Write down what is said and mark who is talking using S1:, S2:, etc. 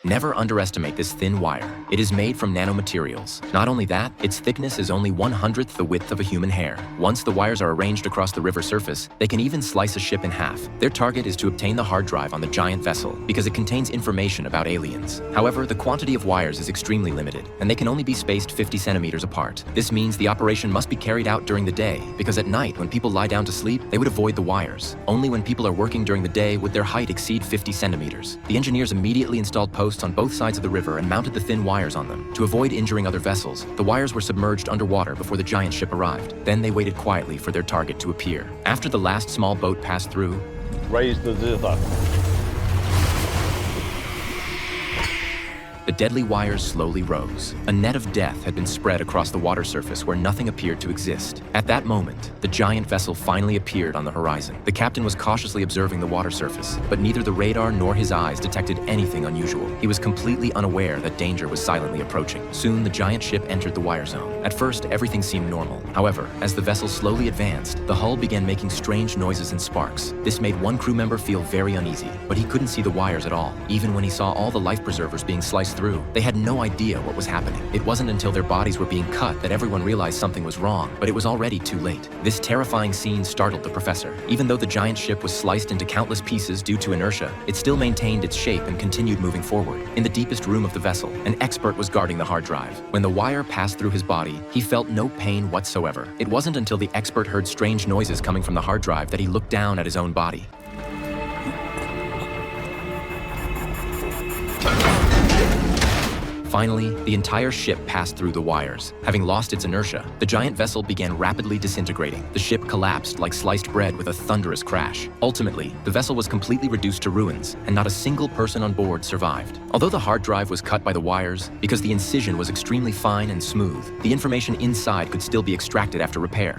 S1: Never underestimate this thin wire. It is made from nanomaterials. Not only that, its thickness is only 1/100th the width of a human hair. Once the wires are arranged across the river surface, they can even slice a ship in half. Their target is to obtain the hard drive on the giant vessel because it contains information about aliens. However, the quantity of wires is extremely limited, and they can only be spaced 50 centimeters apart. This means the operation must be carried out during the day, because at night, when people lie down to sleep, they would avoid the wires. Only when people are working during the day would their height exceed 50 centimeters. The engineers immediately installed posts on both sides of the river and mounted the thin wires on them. To avoid injuring other vessels, the wires were submerged underwater before the giant ship arrived. Then they waited quietly for their target to appear. After the last small boat passed through,
S2: Raise the zither.
S1: the deadly wires slowly rose. A net of death had been spread across the water surface where nothing appeared to exist. At that moment, the giant vessel finally appeared on the horizon. The captain was cautiously observing the water surface, but neither the radar nor his eyes detected anything unusual. He was completely unaware that danger was silently approaching. Soon, the giant ship entered the wire zone. At first, everything seemed normal. However, as the vessel slowly advanced, the hull began making strange noises and sparks. This made one crew member feel very uneasy, but he couldn't see the wires at all. Even when he saw all the life preservers being sliced through, they had no idea what was happening. It wasn't until their bodies were being cut that everyone realized something was wrong, but it was already too late. This terrifying scene startled the professor. Even though the giant ship was sliced into countless pieces due to inertia, it still maintained its shape and continued moving forward. In the deepest room of the vessel, an expert was guarding the hard drive. When the wire passed through his body, he felt no pain whatsoever. It wasn't until the expert heard strange noises coming from the hard drive that he looked down at his own body. Finally, the entire ship passed through the wires. Having lost its inertia, the giant vessel began rapidly disintegrating. The ship collapsed like sliced bread with a thunderous crash. Ultimately, the vessel was completely reduced to ruins, and not a single person on board survived. Although the hard drive was cut by the wires, because the incision was extremely fine and smooth, the information inside could still be extracted after repair.